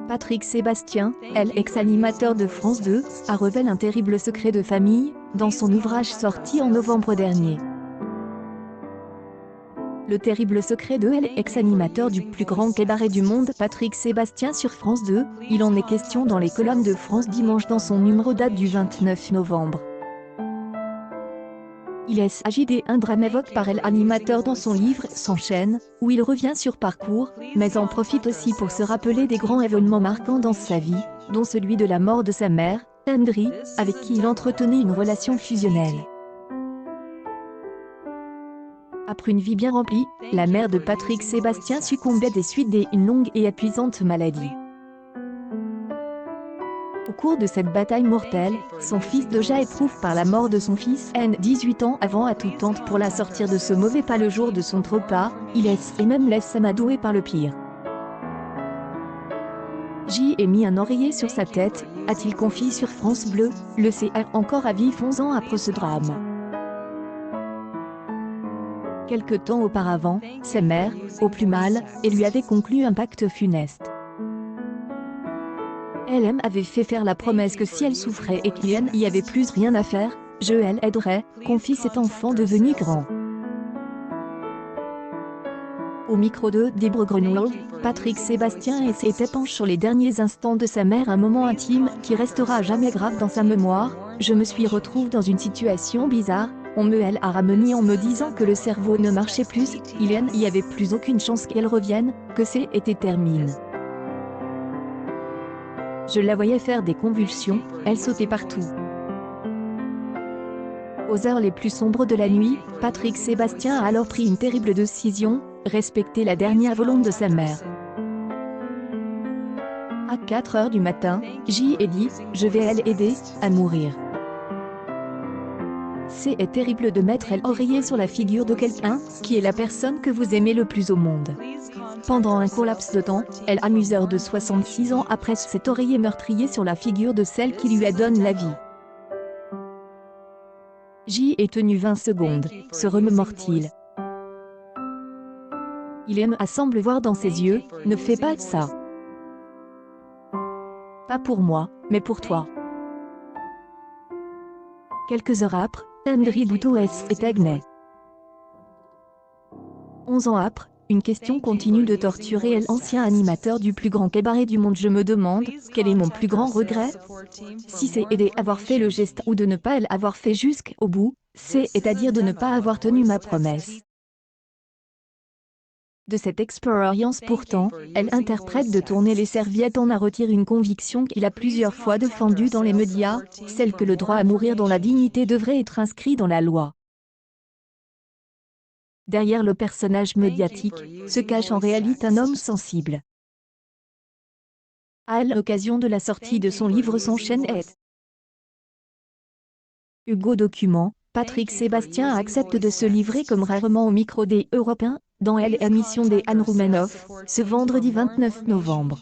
Patrick Sébastien, ex-animateur de France 2, a révélé un terrible secret de famille, dans son ouvrage sorti en novembre dernier. Le terrible secret de ex-animateur du plus grand cabaret du monde Patrick Sébastien sur France 2, il en est question dans les colonnes de France Dimanche dans son numéro date du 29 novembre. Il s'agit d'un drame évoqué par l'animateur dans son livre « S'enchaîne », où il revient sur parcours, mais en profite aussi pour se rappeler des grands événements marquants dans sa vie, dont celui de la mort de sa mère, Andri, avec qui il entretenait une relation fusionnelle. Après une vie bien remplie, la mère de Patrick Sébastien succombait des suites d'une longue et épuisante maladie. Au cours de cette bataille mortelle, son fils Deja éprouve par la mort de son fils N 18 ans avant à toute tente pour la sortir de ce mauvais pas le jour de son repas, il et même laisse s'amadouer par le pire. J a mis un oreiller sur sa tête, a-t-il confié sur France Bleu, le CR encore à vif 11 ans après ce drame. Quelque temps auparavant, sa mère, au plus mal, et lui avait conclu un pacte funeste. Elle avait fait faire la promesse que si elle souffrait et qu'il n'y avait plus rien à faire, elle aiderait, confie cet enfant devenu grand. Au micro de Débre Grenoble, Patrick Sébastien s'épanche sur les derniers instants de sa mère, un moment intime qui restera à jamais grave dans sa mémoire. Je me suis retrouvé dans une situation bizarre, on me a ramené en me disant que le cerveau ne marchait plus, il n'y avait plus aucune chance qu'elle revienne, que c'était terminé. Je la voyais faire des convulsions, elle sautait partout. Aux heures les plus sombres de la nuit, Patrick Sébastien a alors pris une terrible décision, respecter la dernière volonté de sa mère. À 4 heures du matin, J a dit « Je vais l'aider à mourir ». C'est terrible de mettre l'oreiller sur la figure de quelqu'un, qui est la personne que vous aimez le plus au monde. Pendant un laps de temps, elle a mis heure de 66 ans après cet oreiller meurtrier sur la figure de celle qui lui a donné la vie. J est tenu 20 secondes, se remémore-t-il. Il semble voir dans ses yeux, ne fais pas ça. Pas pour moi, mais pour toi. Quelques heures après, Andri Bouteau est agné. 11 ans après, une question continue de torturer l'ancien animateur du plus grand cabaret du monde. Je me demande, quel est mon plus grand regret? Si c'est d'avoir fait le geste ou de ne pas l'avoir fait jusqu'au bout, c'est-à-dire de ne pas avoir tenu ma promesse. De cette expérience pourtant, elle interprète de tourner les serviettes en a retiré une conviction qu'il a plusieurs fois défendue dans les médias, celle que le droit à mourir dont la dignité devrait être inscrit dans la loi. Derrière le personnage médiatique, se cache en réalité un homme sensible. À l'occasion de la sortie de son livre S'enchaîne Hugo Document, Patrick Sébastien accepte de se livrer comme rarement au micro des Européens, dans l'émission des Anne Roumanoff, ce vendredi 29 novembre.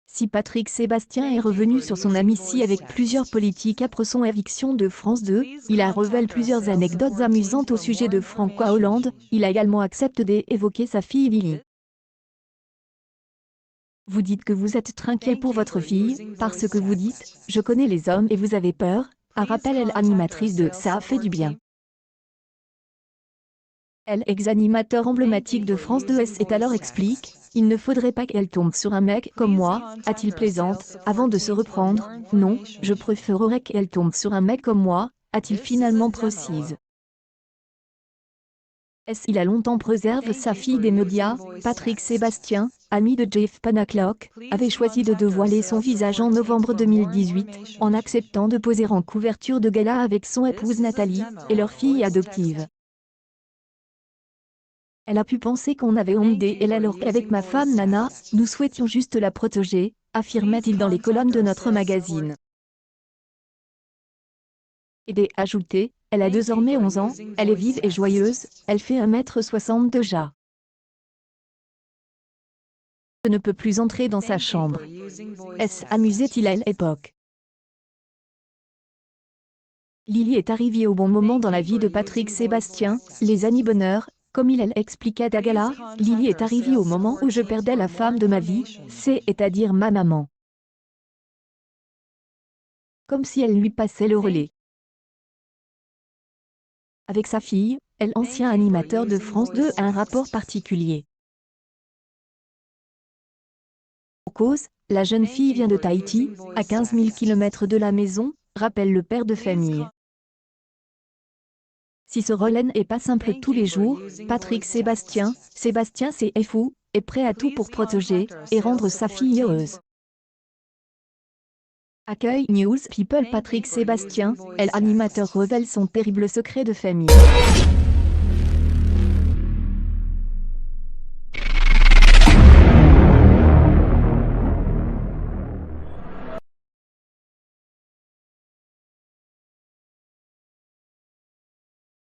Si Patrick Sébastien est revenu sur son amitié avec plusieurs politiques après son éviction de France 2, il a révélé plusieurs anecdotes amusantes au sujet de François Hollande, il a également accepté d'évoquer sa fille Lily. Vous dites que vous êtes tranquille pour votre fille, parce que vous dites « Je connais les hommes et vous avez peur », a rappelé l'animatrice de « Ça fait du bien ». Ex-animateur emblématique de France 2 est alors explique « Il ne faudrait pas qu'elle tombe sur un mec comme moi », a-t-il plaisante, avant de se reprendre « Non, je préférerais qu'elle tombe sur un mec comme moi », a-t-il finalement précise. Il a longtemps préservé sa fille des médias. Patrick Sébastien, ami de Jeff Panaclock, avait choisi de dévoiler son visage en novembre 2018, en acceptant de poser en couverture de gala avec son épouse Nathalie, et leur fille adoptive. Elle a pu penser qu'on avait honte d'elle alors qu'avec ma femme Nana, nous souhaitions juste la protéger, affirmait-il dans les colonnes de notre magazine. Et ajouté, elle a désormais 11 ans, elle est vive et joyeuse, elle fait 1,60 m déjà. Je ne peux plus entrer dans sa chambre. Amusait-il à l'époque. Lily est arrivée au bon moment dans la vie de Patrick Sébastien, les années bonheur, Comme il expliquait Dagala, Lily est arrivée au moment où je perdais la femme de ma vie, c'est-à-dire ma maman. Comme si elle lui passait le relais. Avec sa fille, elle ancien animateur de France 2 a un rapport particulier. En cause, la jeune fille vient de Tahiti, à 15 000 km de la maison, rappelle le père de famille. Si ce relais n'est pas simple tous les jours, Patrick Sébastien c'est fou, est prêt à tout pour protéger et rendre sa fille heureuse. Accueil News People Patrick Sébastien, l'animateur révèle son terrible secret de famille.